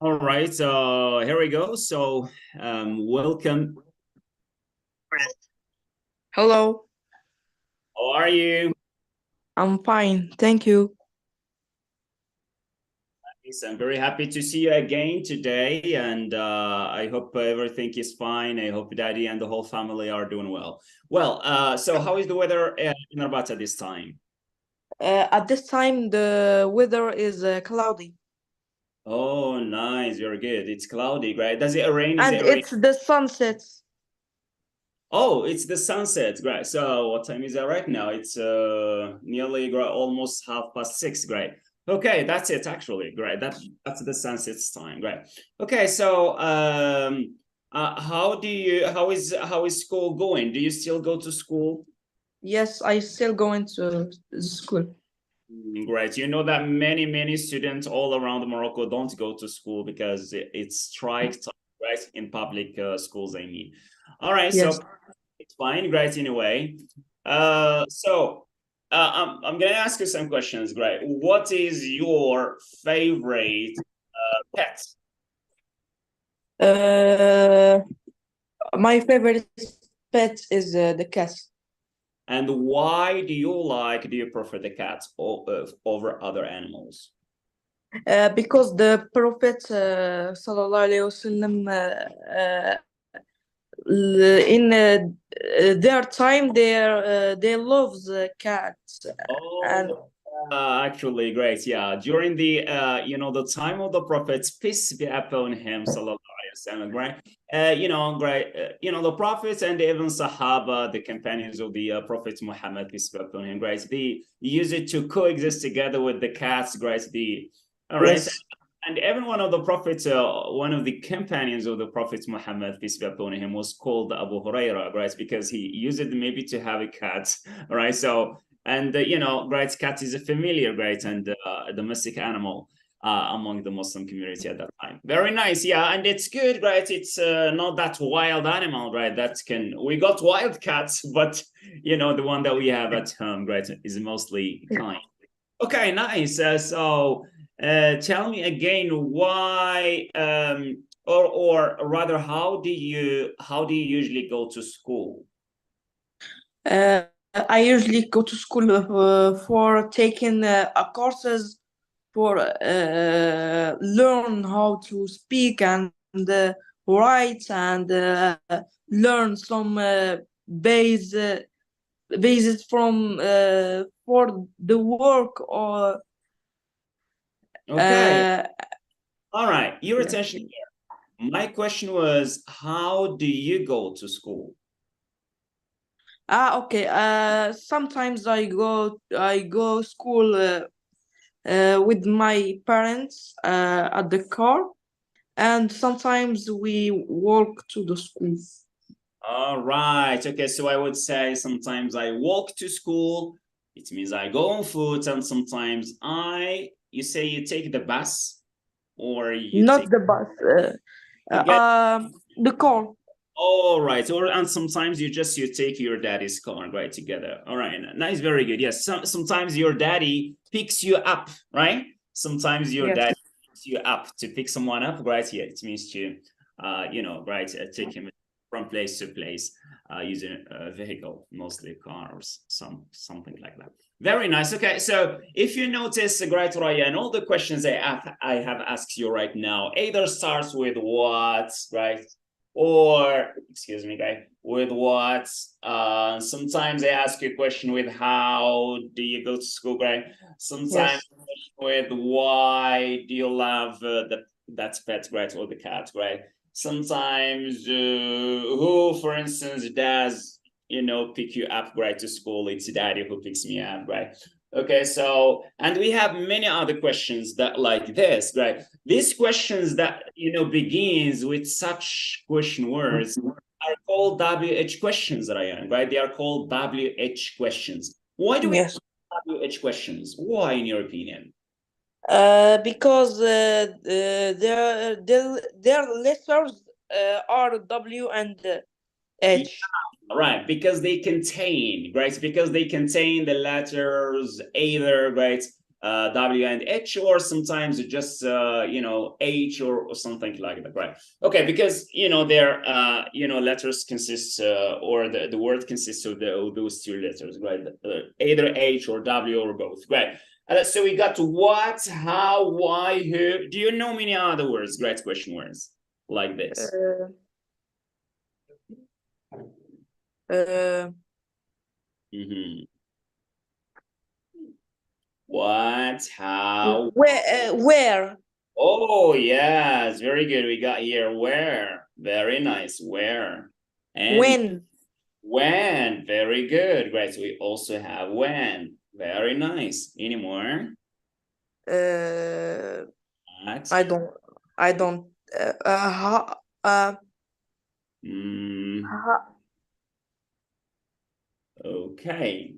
All right, so here we go. So, welcome. Hello, How are you? I'm fine, thank you. Yes, I'm very happy to see you again today, and I hope everything is fine. I hope Daddy and the whole family are doing well. Well, so how is the weather in Rabat at this time? At this time, the weather is cloudy, Oh, nice, very good. It's cloudy, right? Does it rain? Is and it rain? it's the sunset. Oh, it's the sunset, great. So what time is it right now? It's nearly almost 6:30, great. Okay, that's it actually, great. That's the sunset time, great. Okay, so how is school going? Do you still go to school? Yes, I still going to school. Great. You know that many students all around Morocco don't go to school because it's strike time, right? In public schools, I mean. All right, Yes. so it's fine, great anyway. I'm gonna ask you some questions, great. What is your favorite pet? Uh, my favorite pet is the cat. And why do you prefer the cat over other animals? Because the Prophet sallallahu alaihi wasallam in their time they love the cats and Oh, actually, great. Yeah, during the the time of the prophets, peace be upon him, sallallahu alaihi wasallam, right? Great. The prophets and even Sahaba, the companions of the Prophet Muhammad, peace be upon him, great. They use it to coexist together with the cats, great. All right. yes. And every one of the prophets, one of the companions of the Prophet Muhammad, peace be upon him, was called Abu Huraira, right? Because he used it maybe to have a cat, right? So and right, cat is a familiar, right, and a domestic animal among the Muslim community at that time. Very nice, yeah, and it's good, right? It's not that wild animal, right? That can we got wild cats, but the one that we have at home, right, is mostly kind. Okay, nice. Tell me again why, or rather, how do you usually go to school? Uh, I usually go to school for taking courses for learn how to speak and write and learn some base bases from for the work or Okay, uh, all right. Your yeah. attention. My question was, how do you go to school? Okay. Sometimes I go school with my parents at the car, and sometimes we walk to the school. All right. Okay, so I would say sometimes I walk to school. It means I go on foot, and sometimes you say you take the bus or you Not take the bus. you get. The car. All right, and sometimes you take your daddy's car, right, together. All right, nice, very good. Yes, sometimes your daddy picks you up, right? Sometimes your Yes. dad picks you up to pick someone up, right? Yeah, it means to, right, take him from place to place using a vehicle, mostly a car or something like that. Very nice. Okay, so if you notice, great, Ryan, all the questions I have asked you right now either starts with what, right? Or excuse me, guy, with what. Sometimes they ask you a question with how do you go to school, right? Sometimes Yes. with why do you love that pet, right, or the cat, right? Sometimes who, for instance, does pick you up, right, to school? It's daddy who picks me up, right? Okay, so and we have many other questions that like this, right? These questions that begins with such question words are called WH questions, Ryan, right? They are called WH questions. Why do we Yes. call WH questions? Why, in your opinion? Because their letters are W and Yeah, H. right, because they contain, right? Because they contain the letters either, right? W and H, or sometimes just H or something like that, right? Okay, because their letters consist or the word consists of those two letters, right? Either H or W or both, right? So we got to what, how, why, who. Do you know many other words, great question words like this? Mm-hmm. What, how? Where? Oh, yes, very good. We got here where. Very nice. Where. And when. Very good. Great. So we also have when. Very nice. Any more? What? I don't. Okay.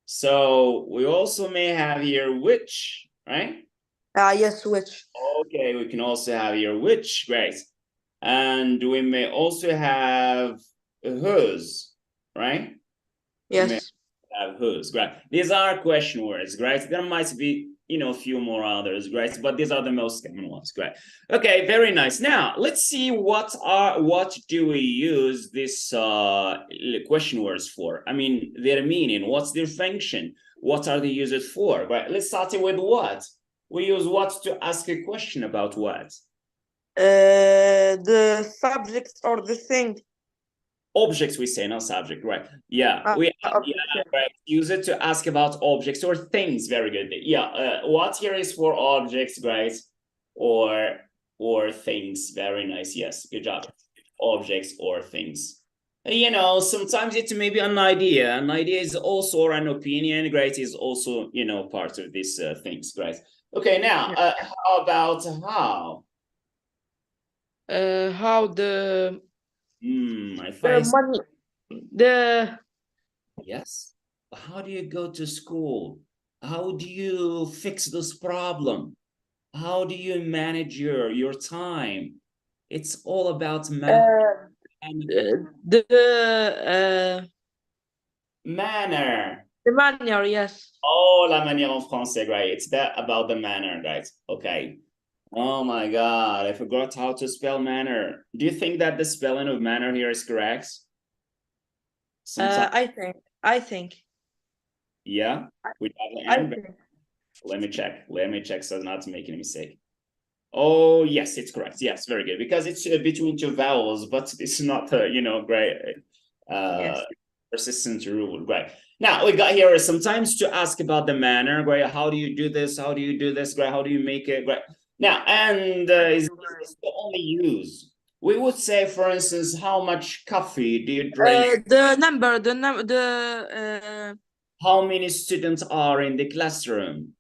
So we also may have here which, right? Yes, which. Okay, we can also have here which, great. And we may also have whose, right? Yes. Have whose, great. These are question words, great. There might be, a few more others, great, but these are the most common ones, great. Okay, very nice. Now let's see what do we use this question words for? I mean, their meaning, what's their function? What are they used for? Right. Let's start with what. We use what to ask a question about what? The subject or the thing. Objects, we say, not subject, right? Yeah, right. Use it to ask about objects or things. Very good. Yeah, what here is for objects, right? Or things. Very nice. Yes, good job. Objects or things. Sometimes it may be an idea. An idea is also, or an opinion, great, is also, part of these things, great. Okay, now, how about how? How the If I money, the yes. How do you go to school? How do you fix this problem? How do you manage your time? It's all about manner. the manner, yes. Oh, la manière en français, right? It's that about the manner, guys. Okay. Oh my God, I forgot how to spell manner. Do you think that the spelling of manner here is correct? I think. Yeah, without the N. Let me check so not to make any mistake. Oh, yes, it's correct. Yes, very good. Because it's between two vowels, but it's not, great, persistent rule, right? Now, we got here sometimes to ask about the manner, right? How do you do this? How do you do this, right? How do you make it, right? Now, and is the only use. We would say, for instance, how much coffee do you drink? How many students are in the classroom?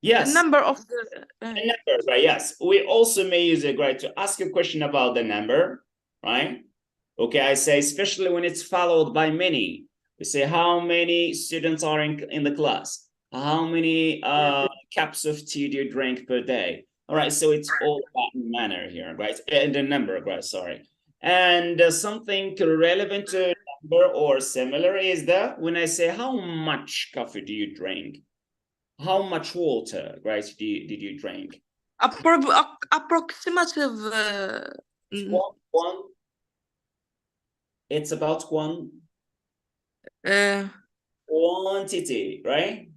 Yes. The number of the number, right? Yes. We also may use it, right, to ask a question about the number, right? Okay, I say, especially when it's followed by many. We say, how many students are in the class? How many cups of tea do you drink per day? All right, so it's all about manner here, right? And the number, right? Sorry. And something relevant to number or similar is that when I say, how much coffee do you drink? How much water, right, did you drink? Approximative. One. It's about one. Quantity, right?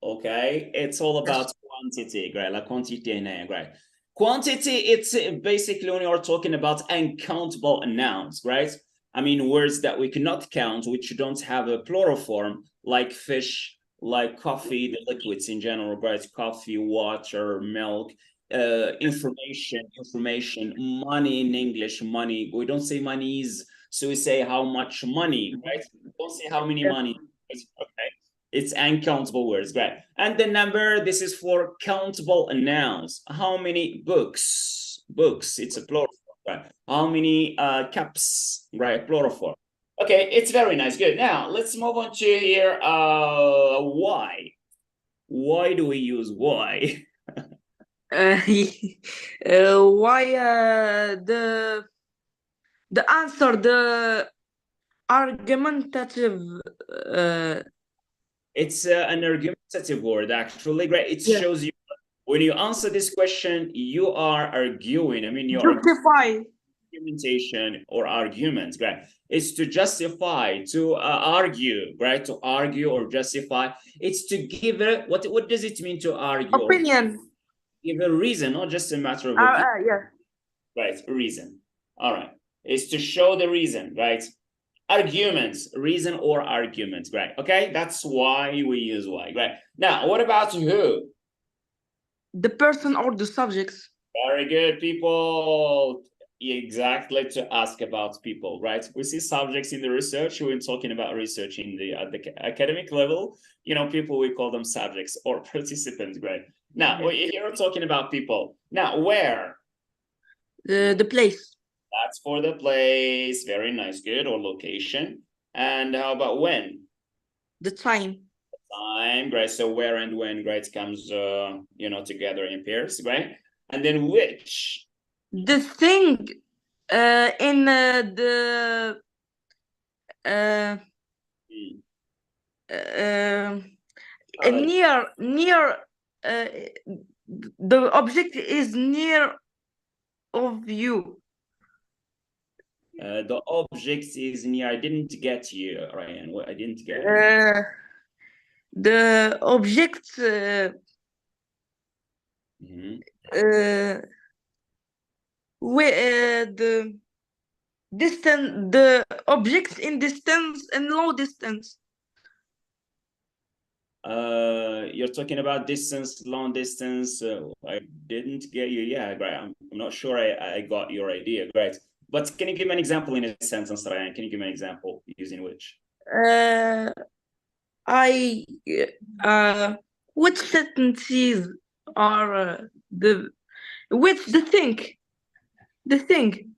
Okay, it's all about quantity, right? La quantité, right? Quantity, it's basically when you're talking about uncountable nouns, right? I mean, words that we cannot count, which don't have a plural form, like fish, like coffee, the liquids in general, right? Coffee, water, milk, information, money in English, money. We don't say monies, so we say how much money, right? We don't say how many money. Okay. It's uncountable words, right? And the number, this is for countable nouns. How many books? Books, it's a plural form, right? How many cups, right? Plural form. Okay, it's very nice. Good. Now, let's move on to here. Why? Why do we use why? Why the answer, the argumentative It's an argumentative word, actually. Great. It shows you when you answer this question, you are arguing. I mean, you are Justify. argumentation or argument, right? It's to justify, to argue, right? To argue or justify. It's to give a what does it mean to argue? Opinion. Give a reason, not just a matter of opinion. Yeah. Right, reason. All right. It's to show the reason, right? Arguments, reason or argument, right? Okay, that's why we use why, right? Now, what about who? The person or the subjects. Very good, people. Exactly, to ask about people, right? We see subjects in the research. We're talking about research in the at the academic level. You know, people, we call them subjects or participants, right? Now, here we're talking about people. Now, where? The place. That's for the place. Very nice, good, or location. And how about when? The time. Time, great. So where and when, great, comes you know, together in pairs, right? And then which? The thing in the near the object is near of you. The object is near. I didn't get you, Ryan. What I didn't get. The object. Where the distance, the objects in distance and low distance. You're talking about distance, long distance. I didn't get you. Yeah, right. I'm not sure I got your idea. Great. But can you give me an example in a sentence, Ryan? Can you give me an example using which? Which sentences are which the thing? The thing.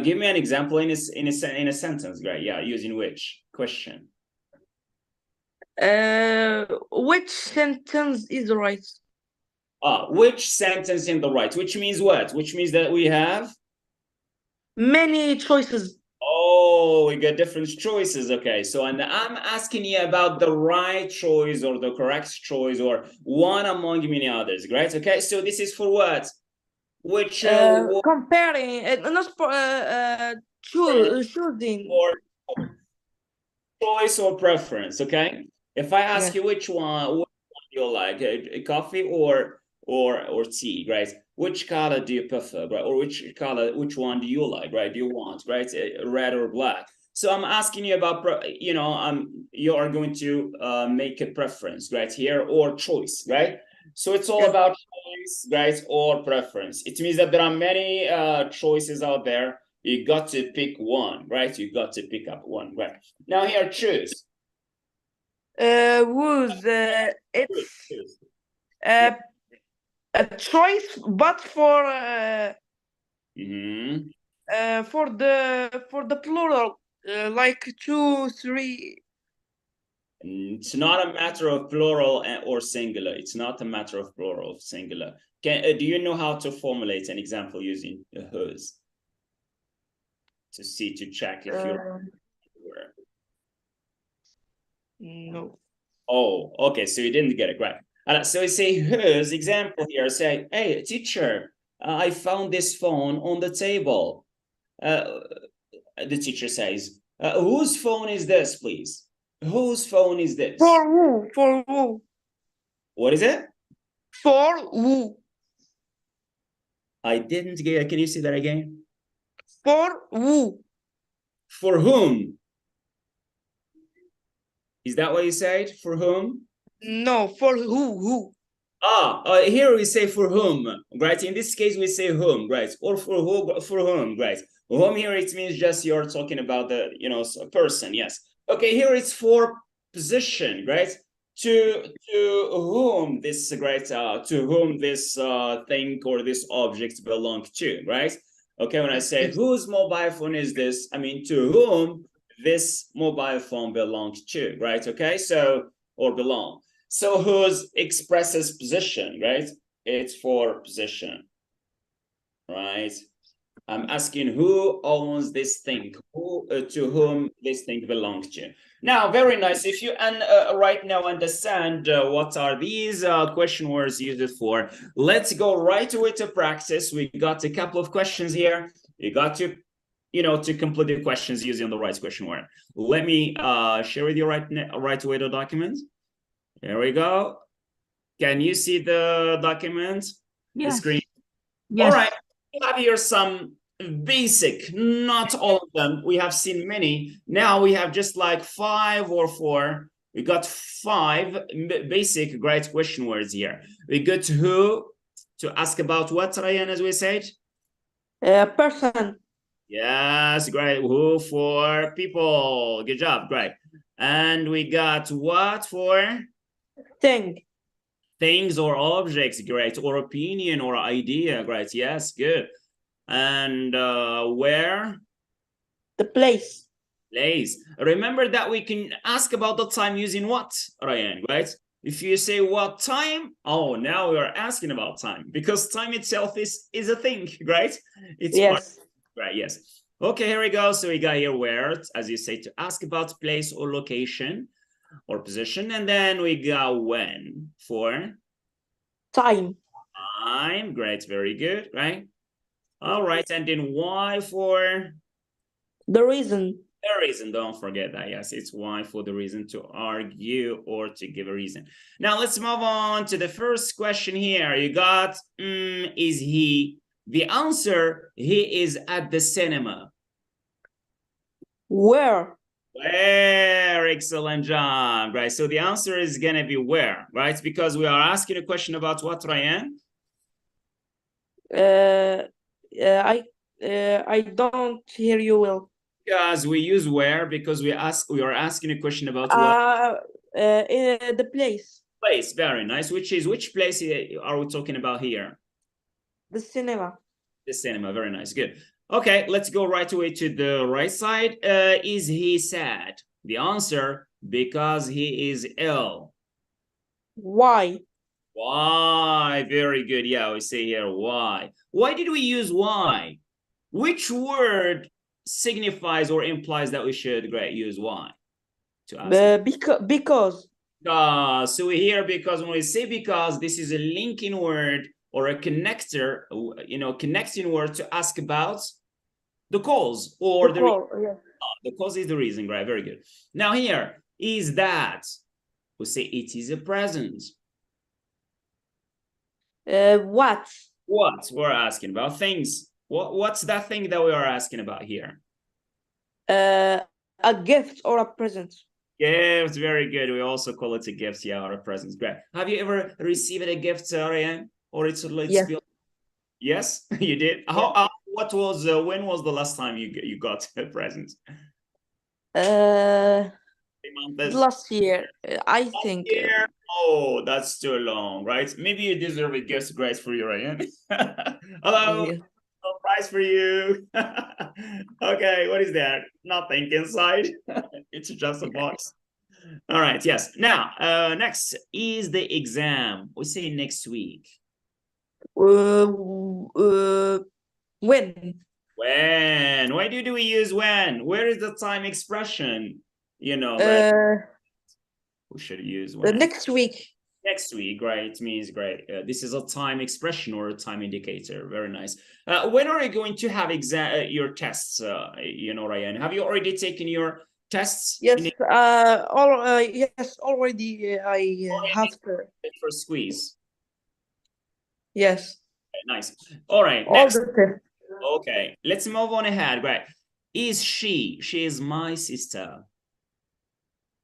Give me an example in a sentence, right? Yeah, using which question? Which sentence is right? Which sentence in the right? Which means what? Which means that we have many choices. Oh, we got different choices. Okay, so and I'm asking you about the right choice or the correct choice or one among many others, right? Okay, so this is for what? Which comparing, not choosing or choice or preference. Okay, if I ask you which one you like, coffee or tea, right? Which color do you prefer, right? Or which one do you like, right? Do you want, right? Red or black? So I'm asking you about, you know, you are going to make a preference, right? Here or choice, right? So it's all about choice, right? Or preference. It means that there are many choices out there. You got to pick one, right? You got to pick up one, right? Now here, choose. It's a choice, but for the plural, like 2, 3. It's not a matter of plural or singular. It's not a matter of plural or singular. Do you know how to formulate an example using whose? To check if you're no. Oh, okay. So you didn't get it right. So we say whose example here. Say, hey, teacher, I found this phone on the table. The teacher says, whose phone is this, please? Whose phone is this? For who? For who? What is it? For who? I didn't get it. Can you say that again? For who? For whom? Is that what you said? For whom? No, for who? Here we say for whom, right? In this case, we say whom, right? Or for who, for whom, right? Whom here, it means just you're talking about the, you know, person, yes. Okay, here it's for position, right? To whom this, right? To whom this thing or this object belong to, right? Okay, when I say whose mobile phone is this, I mean to whom this mobile phone belongs to, right? Okay, so, or belong. So whose expresses position, right? It's for position, right? I'm asking who owns this thing, who to whom this thing belongs to. Now, very nice. If you right now understand what are these question words used for, let's go right away to practice. We got a couple of questions here. You got to, to complete the questions using the right question word. Let me share with you right away the document. Here we go. Can you see the document? Yes. The screen? Yes. All right. We have here some basic, not all of them. We have seen many. Now we have just like 5 or 4. We got 5 basic great question words here. We got who to ask about what, Ryan, as we said? Person. Yes, great. Who for people. Good job. Great. And we got what for? Thing. Things or objects. Great. Or opinion or idea. Great. Yes, good. And where? The place. Place. Remember that we can ask about the time using what, Ryan, right? If you say what time, oh, now we are asking about time because time itself is a thing, right? It's yes. Right, yes. Okay, here we go. So we got here where, as you say, to ask about place or location or position. And then we got when for? Time. Time. Great, very good, right? All right, and then why for? The reason. The reason, don't forget that. Yes, it's why for the reason, to argue or to give a reason. Now let's move on to the first question here. You got, is he? The answer, he is at the cinema. Where? Where? Excellent job, right? So the answer is gonna be where, right? Because we are asking a question about what, Ryan? I don't hear you well. Because we use where because we are asking a question about what? The place. Place, very nice. Which place are we talking about here? The cinema. The cinema, very nice, good. Okay, let's go right away to the right side. Is he sad? The answer, because he is ill. Why? Why? Very good. Yeah, we say here why. Why did we use why? Which word signifies or implies that we should use why? To ask because. So we hear because when we say because, this is a linking word or a connector, connecting word to ask about the cause or the cause. Yeah. The cause is the reason, right? Very good. Now here, is that? We say it is a present. What? What? We're asking about things. What's that thing that we are asking about here? A gift or a present. Gift, very good. We also call it a gift, yeah, or a present. Great. Have you ever received a gift, Ryan? Or it's yes. Yes, you did. Yeah. What was? When was the last time you got a present? Last year, I think. Year? Oh, that's too long, right? Maybe you deserve a gift. Great for you, Ryan. Hello. Yeah. Surprise for you. Okay, what is that? Nothing inside. It's just a box. All right, yes. Now, next is the exam. We say next week. When? When? Why do we use when? Where is the time expression? Right? We should use when. Next week. Next week, great, means great. This is a time expression or a time indicator. Very nice. When are you going to have your tests? Ryan, have you already taken your tests? Yes. Yes. Already. I have to. For squeeze. Yes. Okay, nice. All right. Next. Okay, let's move on ahead. Great. Is she? She is my sister.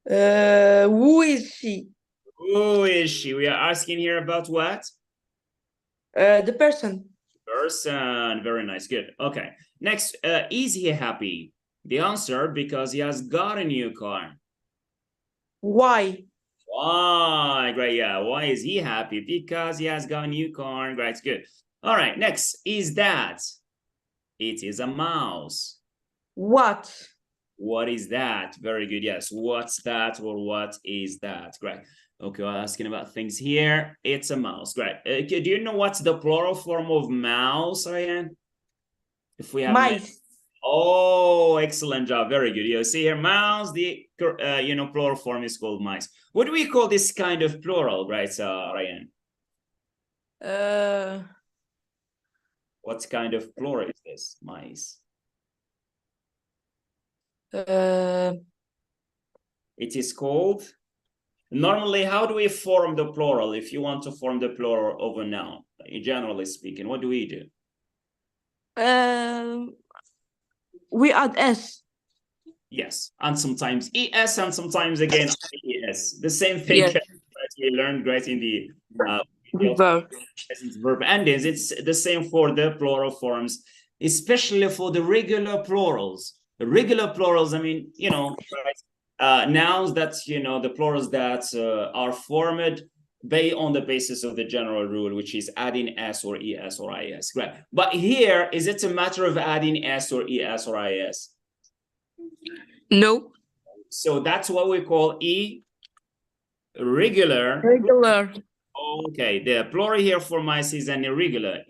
Who is she? Who is she? We are asking here about what? The person. Person. Very nice. Good. Okay. Next, is he happy? The answer, because he has got a new car. Why? Why? Great. Yeah. Why is he happy? Because he has got a new car. Great. Good. All right. Next, is that? It is a mouse. What? What is that? Very good. Yes. What's that or what is that? Great. Okay, we're asking about things here. It's a mouse. Great. Do you know what's the plural form of mouse, Ryan? If we have mice. Oh, excellent job. Very good. You see here, mouse, the plural form is called mice. What do we call this kind of plural, right, Ryan? What kind of plural is this? Mice. It is called. Normally, how do we form the plural? If you want to form the plural of a noun, generally speaking, what do we do? We add s. Yes, and sometimes es, and sometimes again es. The same thing Yes. we learned right in the Verb. verb endings. It's the same for the plural forms, especially for the regular plurals. The regular plurals, I mean, nouns that the plurals that are formed on the basis of the general rule, which is adding s or es or is, right? But here, is it a matter of adding s or es or is? No. So that's what we call irregular. Regular. Okay, the plural here for mice is an irregular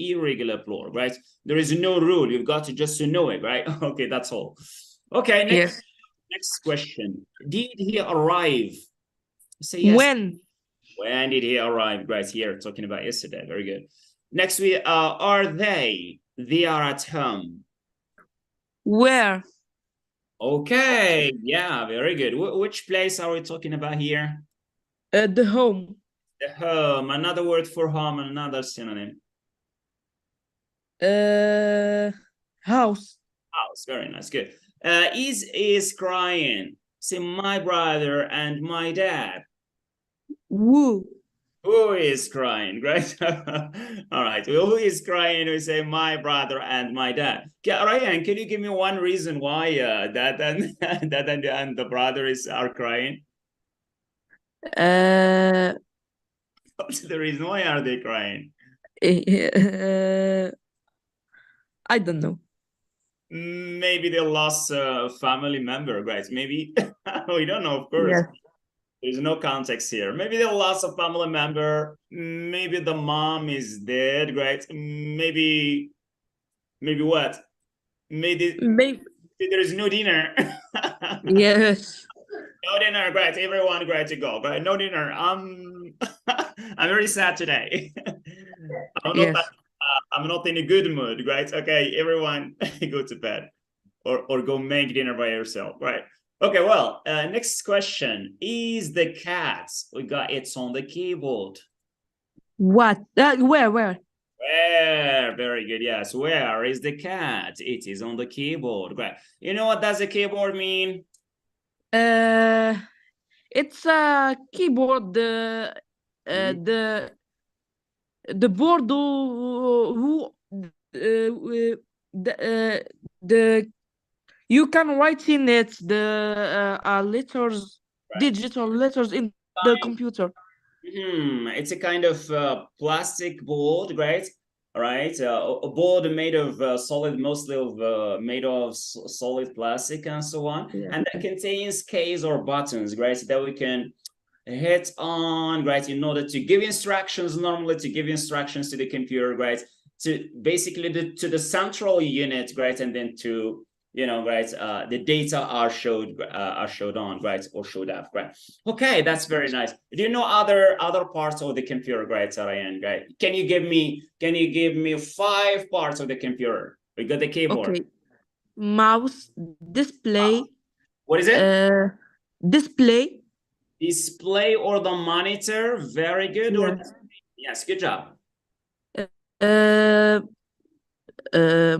plural, right? There is no rule. You've got to just to know it, right? Okay, that's all. Okay, next question. Did he arrive? Say yes. When did he arrive? Right here, talking about yesterday. Very good. Next, are they? They are at home. Where? Okay, yeah, very good. Which place are we talking about here? The home. The home. Another word for home, another synonym. House. House. Very nice. Good. Is crying. Say my brother and my dad. Who? Who is crying? Right. All right. Who is crying? We say my brother and my dad. Ryan, can you give me one reason why dad and the brothers are crying? What's the reason? Why are they crying? I don't know. Maybe they lost a family member, right? Maybe we don't know, of course. Yes. There's no context here. Maybe they lost a family member. Maybe the mom is dead, right? Maybe what? Maybe there is no dinner. Yes. No dinner, great. Everyone great to go. Right? No dinner. I'm very sad today. I'm not in a good mood, right? Okay, everyone go to bed or go make dinner by yourself, right? Okay, well, next question. Is the cat? We got it's on the keyboard. What? Where? Where? Very good. Yes. Where is the cat? It is on the keyboard. Right. You know what does a keyboard mean? It's a keyboard. The board the you can write in it the letters, right. Digital letters in the computer. It's a kind of plastic board, right? All right, a board made of mostly made of solid plastic and so on, and that contains keys or buttons, right? That we can hit on, right, in order to give instructions, normally to give instructions to the computer, right, to basically to the central unit, right, and then to right, the data are showed on, right, or showed up, right? Okay, that's very nice. Do you know other parts of the computer, right, Ryan? Right? Can you give me 5 parts of the computer? We got the keyboard. Okay. Mouse, display. What is it? Display. Display or the monitor. Very good. Yes. Yes, good job.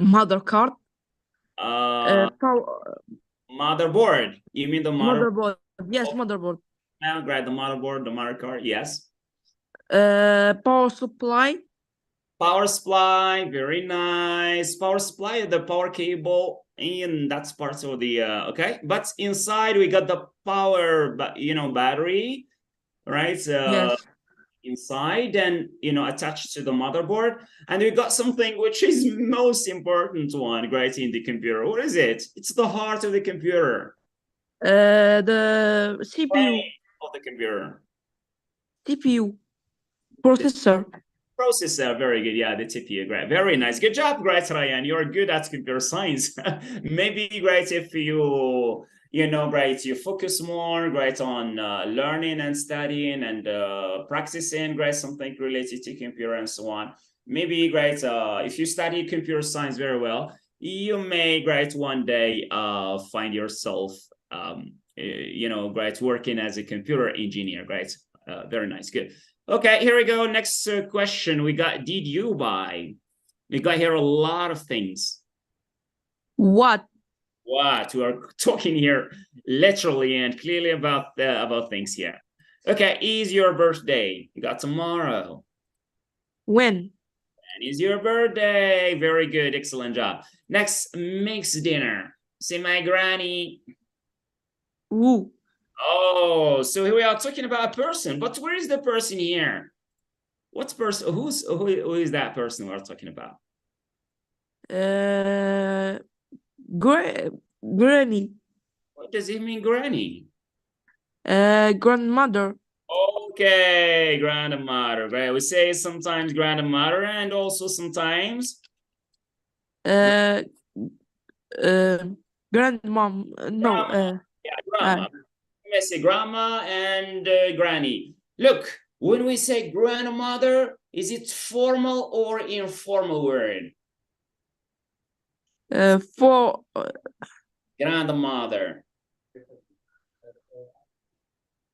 Mother card. Motherboard. You mean the motherboard? Yes, motherboard. Great, the motherboard, the mother card. Yes. Power supply. Power supply. Very nice. Power supply. The power cable. And that's part of the okay. But inside we got the power, battery, right? Yes. Inside and attached to the motherboard, and we got something which is most important one, right, in the computer. What is it? It's the heart of the computer. The CPU of the computer. CPU processor. Processor, very good. Yeah, the TPU, great. Very nice. Good job, great, Ryan. You're good at computer science. Maybe great if you know, great, you focus more, great, on learning and studying and practicing, great, something related to computer and so on. Maybe great, if you study computer science very well, you may, great, one day find yourself, you know, great, working as a computer engineer, great. Very nice, good. Okay, here we go. Next question. We got, did you buy? We got here a lot of things. What? What? We are talking here literally and clearly about things here. Okay, is your birthday? You got tomorrow. When? And is your birthday? Very good, excellent job. Next, makes dinner. Say my granny. Who? Oh, so here we are talking about a person, but where is the person here? What's person? Who is that person we're talking about? Granny. What does it mean, granny? Grandmother. Okay, grandmother. Right? We say sometimes grandmother and also sometimes grandmom. No. yeah, grandma. We say grandma and granny. Look, when we say grandmother, is it formal or informal word? For Grandmother.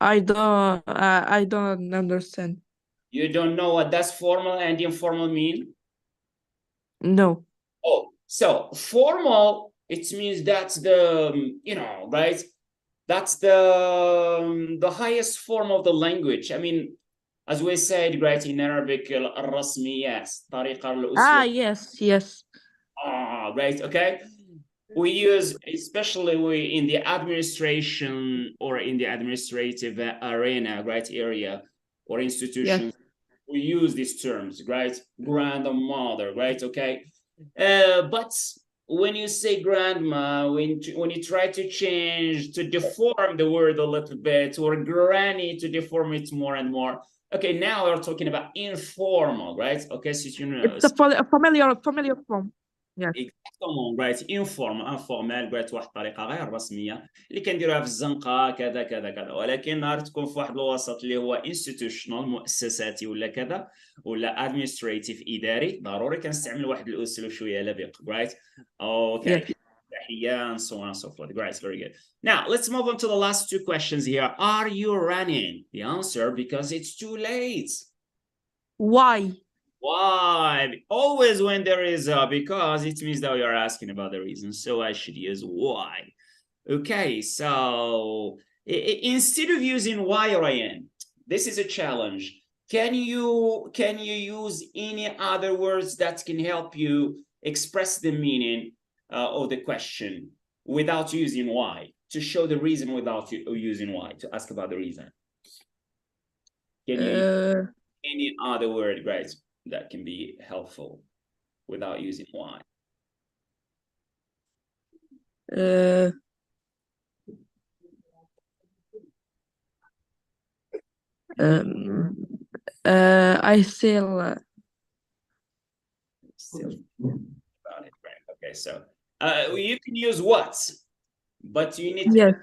I don't understand. You don't know what does formal and informal mean? No. Oh, so formal, it means that's the, you know, right? That's the highest form of the language. I mean, as we said, right, in Arabic, الرسميات, طريقة الأسلوب. Yes. Right, okay. We use, especially in the administration or in the administrative arena, right, area or institution, yes. We use these terms, right? Grandmother, right, okay. But when you say grandma, when you try to change, to deform the word a little bit, or granny, to deform it more and more. Okay, now we're talking about informal, right? Okay, so you know, it's a familiar form. Yeah. Exactement, right. informal right. واحد الطريقه غير رسميه اللي كنديروها في الزنقه كذا كذا كذا، ولكن نهار تكون في واحد الوسط اللي هو institutional مؤسساتي ولا كذا ولا administrative اداري، ضروري كنستعمل واحد الاسلوب شويه لبق، right? Okay. تحيه and so on and so forth. Great, very good. Now let's move on to the last two questions here. Are you running? The answer, because it's too late. Why? Why? Always when there is a because, it means that you're asking about the reason. So I should use why. Okay, so instead of using why or in, this is a challenge. Can you use any other words that can help you express the meaning of the question without using why, to show the reason without using why, to ask about the reason? Can you use any other word, right, that can be helpful without using why? I still about it, right? Okay, so you can use what, but you need to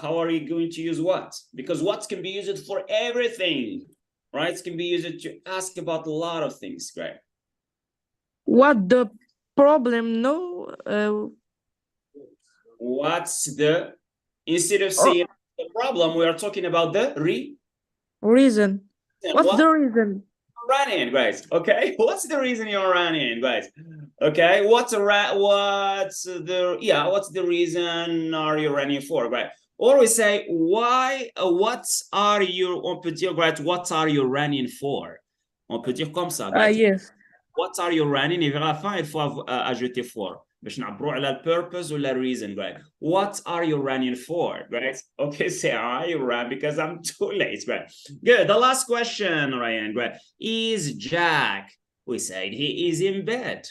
how are you going to use what? Because what can be used for everything, right? It can be used to ask about a lot of things, right? What the problem? No. What's the, instead of saying the problem, we are talking about the reason. What's the reason? Running, right? Okay, what's the reason you're running, right? Okay, what's the reason are you running for, right? Or we say why? What are you? On peut dire, right? What are you running for? On peut dire comme ça. Right? Yes. What are you running? Et vers la fin, il faut ajouter for. باش نعبروا على purpose ولا reason, right? What are you running for, right? Okay, say I run because I'm too late, right? Good. The last question, Ryan, right? Is Jack? We said he is in bed.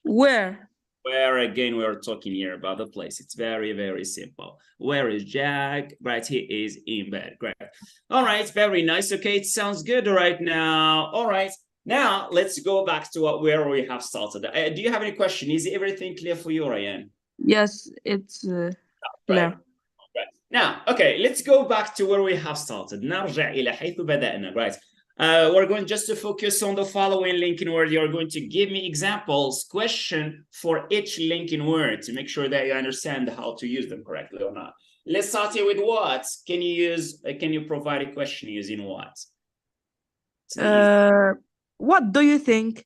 Where? Where again we're talking here about the place. It's very, very simple. Where is Jack? Right, he is in bed. Great. All right, very nice. Okay, it sounds good right now. All right, now let's go back to where we have started. Do you have any question? Is everything clear for you, Ryan? Yes, it's clear. Right. Now, okay, let's go back to where we have started. نرجع إلى حيث بدأنا. Right. We're going just to focus on the following linking word. You're going to give me examples, question for each linking word to make sure that you understand how to use them correctly or not. Let's start here with what. Can you provide a question using what? What do you think?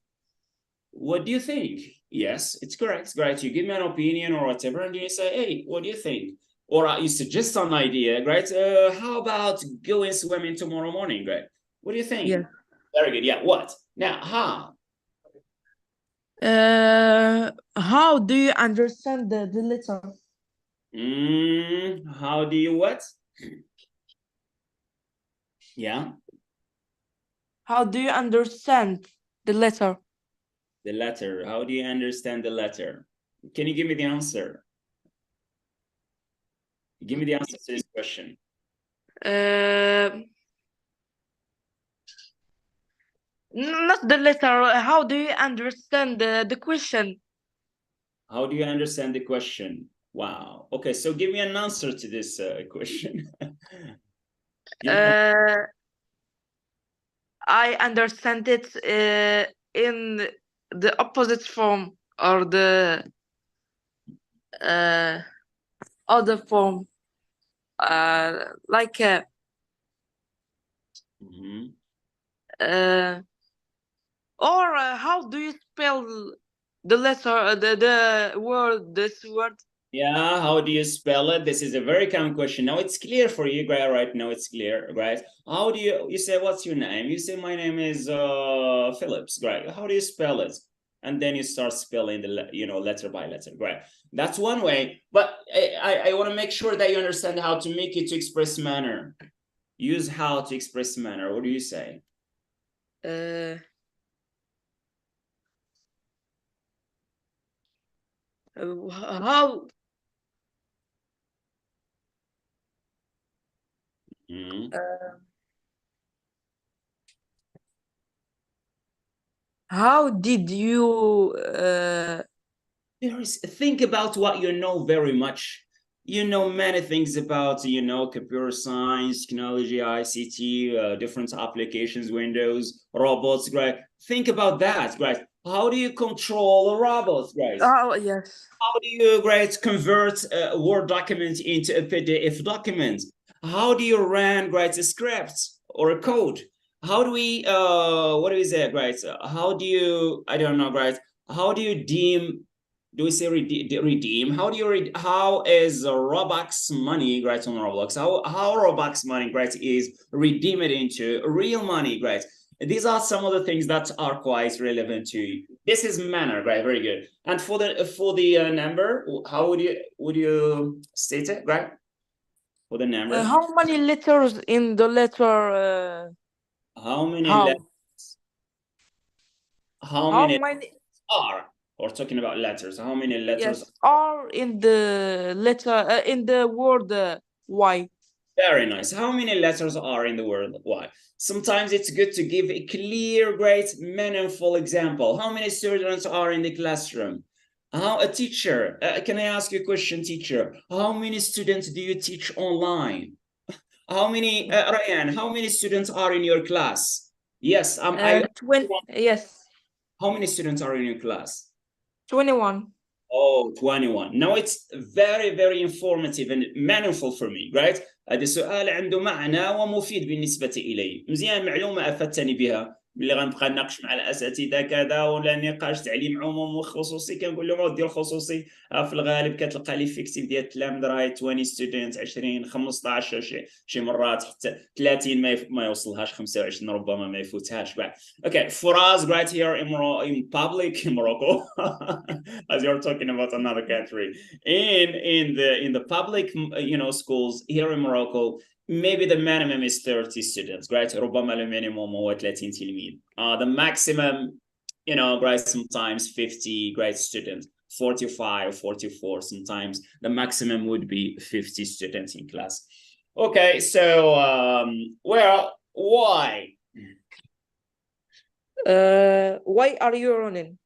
What do you think? Yes, it's correct. Right. You give me an opinion or whatever, and you say, hey, what do you think? Or you suggest an idea, right? How about going swimming tomorrow morning, right? What do you think? Yeah. Very good. Yeah. What? Now, how? How do you understand the letter? How do you what? Yeah. How do you understand the letter? The letter. How do you understand the letter? Can you give me the answer? Give me the answer to this question. Not the letter. How do you understand the question? How do you understand the question? Wow. Okay, so give me an answer to this question. I understand it in the opposite form or the other form, like or how do you spell the letter, the word, this word? Yeah, how do you spell it? This is a very common question. Now it's clear for you, right? Now it's clear, right? How do you say, what's your name? You say, my name is Phillips, right? How do you spell it? And then you start spelling the, letter by letter, right? That's one way. But I want to make sure that you understand how to make it to express manner. Use how to express manner. What do you say? How? How did you think about what you know very much. You know many things about, computer science, technology, ICT, different applications, Windows, robots, right? Think about that, right? How do you control a robot, right? Oh, yes. How do you, right, convert a Word document into a PDF document? How do you run, right, a script or a code? How do we, what is it, right? How do you, I don't know, right? How do you deem, do we say redeem? How do you, how is Robux money, right, on Roblox? How Robux money, right, is redeemed into real money, right? These are some of the things that are quite relevant to you. This is manner, right? Very good. And for the number, how would you state it, right? For the number, how many letters in the letter? how many how? letters? How many are? We're talking about letters. How many letters? Yes, are in the letter in the word Y. Very nice. How many letters are in the word Y? Sometimes it's good to give a clear, great, meaningful example. How many students are in the classroom? How a teacher? Can I ask you a question, teacher? How many students do you teach online? How many, Ryan? How many students are in your class? Yes, 20. Yes. How many students are in your class? 21. Oh, 21. Now it's very, very informative and meaningful for me, right? هذا السؤال عنده معنى ومفيد بالنسبة إلي. مزيان، معلومة أفدتني بها. ملي غنبقى نناقش مع الاساتذه كذا ولا نقاش تعليم عموم وخصوصي، كنقول لهم ديال الخصوصي في الغالب كتلقى لي فيكتيف ديال التلاميذ راهي 20 ستودنت، 20 15 شي مرات حتى 30 ما يوصلهاش، 25 ربما ما يفوتهاش بعد. Okay, for us right here in public in Morocco as you're talking about another country, in the public schools here in Morocco, maybe the minimum is 30 students, right? ربما the minimum هو 30 تلميذ. The maximum, right, sometimes 50 grade students. 45, 44. Sometimes the maximum would be 50 students in class. Okay, so well, why? Why are you running?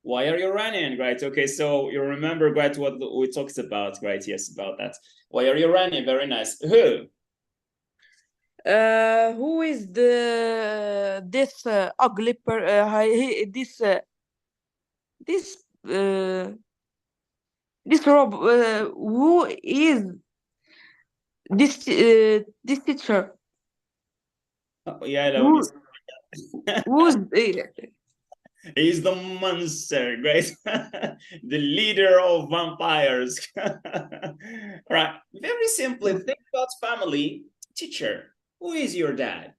Why are you running? Right. Okay, so you remember, right, what we talked about, right? Yes, about that. Why are you running? Very nice. Who? Who is this ugly this this Rob? Who is this teacher? Yeah, Who who's he's the monster, right? The leader of vampires. Right. Very simply, think about family. Teacher. Who is your dad?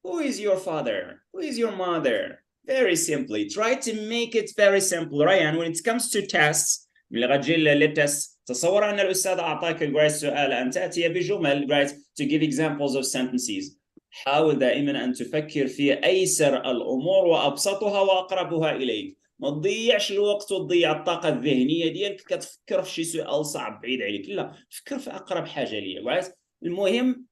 Who is your father? Who is your mother? Very simply, try to make it very simple, right? And when it comes to tests, للتست تصور أن الأستاذ أعطاك السؤال أن تأتي بجمل, right, to give examples of sentences. حاول دائما أن تفكر في أيسر الأمور وأبسطها وأقربها إليك. ما تضيعش الوقت وتضيع الطاقة الذهنية ديالك كتفكر في شي سؤال صعب بعيد عليك. لا، فكر في أقرب حاجة ليا، right؟ المهم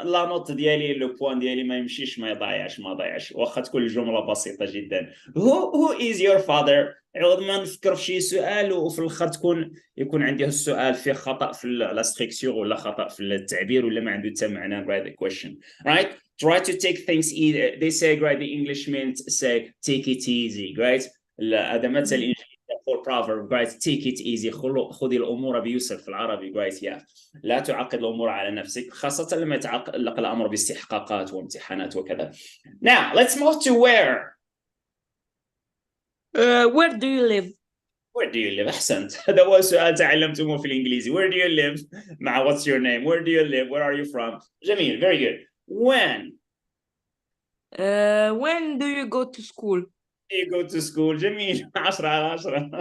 لا نوت ديالي لو بوان ديالي ما يمشيش ما يضيعش واخا تكون الجمله بسيطه جدا. who is your father؟ عوض ما نفكر في شي سؤال وفي الاخر يكون عندي السؤال فيه خطا في لا ستركتور ولا خطا في التعبير ولا ما عنده حتى معنى. Right, the question, right? Try to take things easy. They say, right, the English means say take it easy, right? هذا مثل انجليزي for proverb, right? Take it easy. خذي الامور بيسر في العربي, right? Yeah. لا تعقد الامور على نفسك خاصه لما يتعلق الامر باستحقاقات وامتحانات وكذا. Now let's move to where. where do you live? Where do you live? أحسنت. هذا هو سؤال تعلمتموه في الإنجليزي. Where do you live? مع what's your name? Where do you live? Where are you from? جميل. Very good. When? When do you go to school? You go to school. جميل. 10 على 10.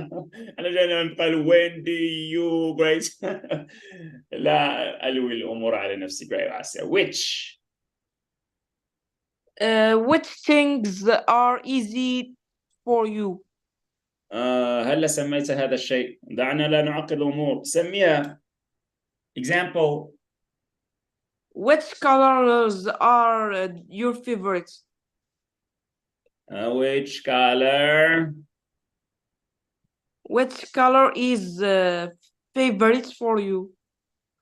أنا جاي نقول when do you, great. لا ألوي الأمور على نفسي, great. عسى. Which things are easy for you? هل سميت هذا الشيء؟ دعنا لا نعقد الأمور. سميها. Example. Which colors are your favorites? Which color? Which color is favorite for you?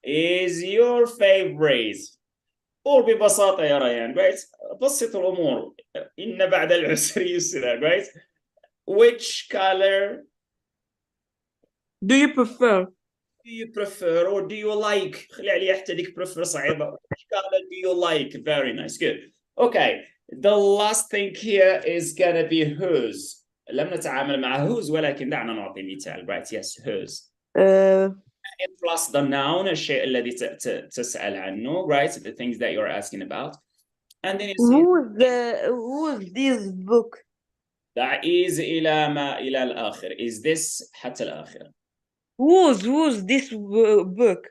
Is your favorite. قول ببساطة يا ريان, right? بسط الأمور. إن بعد العسر يسرا, right? Which color do you prefer? Do you prefer or do you like? خلي علي حتى ديك prefer صعيبة. Which color do you like? Very nice, good. Okay, the last thing here is gonna be whose. لم نتعامل مع whose ولكن دعنا نعطي مثال, right? Yes, whose. Plus the noun, الشيء الذي تسأل عنه, right? The things that you're asking about. And then you see who's this book? That is إلى الآخر. Is this حتى الآخر. Who's this book?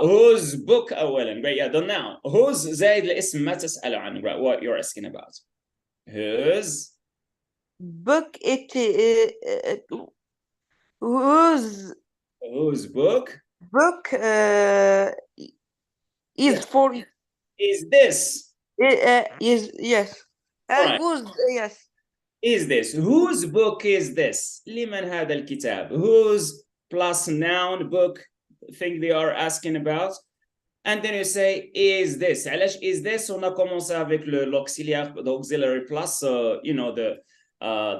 whose book أولا, right? Yeah, the noun. Whose زائد الاسم ما تسأل عنه, right? What you're asking about. Whose book whose book is yes. for is this is yes right. whose yes is this. Whose book is this? لمن هذا الكتاب? Whose plus noun, book, thing they are asking about. And then you say, is this? علاش is this? On a commencé avec l'auxiliaire, the auxiliary plus, you know, the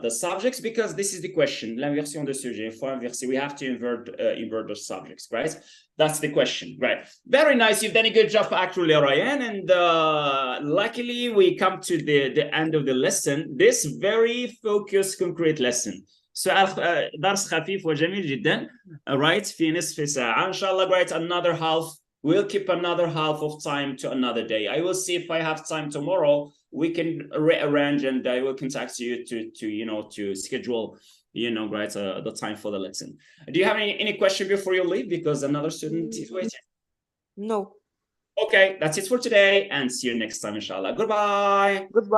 subjects, because this is the question. L'inversion de sujet. Il faut inverser. We have to invert the subjects, right? That's the question, right? Very nice. You've done a good job, actually, Ryan. And luckily, we come to the end of the lesson. This very focused, concrete lesson. سؤال درس خفيف وجميل جدا, right? في نصف ساعة. إن شاء الله, right? Another half. We'll keep another half of time to another day. I will see if I have time tomorrow. We can rearrange and I will contact you to you know, to schedule, you know, right, the time for the lesson. Do you have any question before you leave? Because another student is waiting. No. Okay, that's it for today and see you next time, inshallah. Goodbye. Goodbye.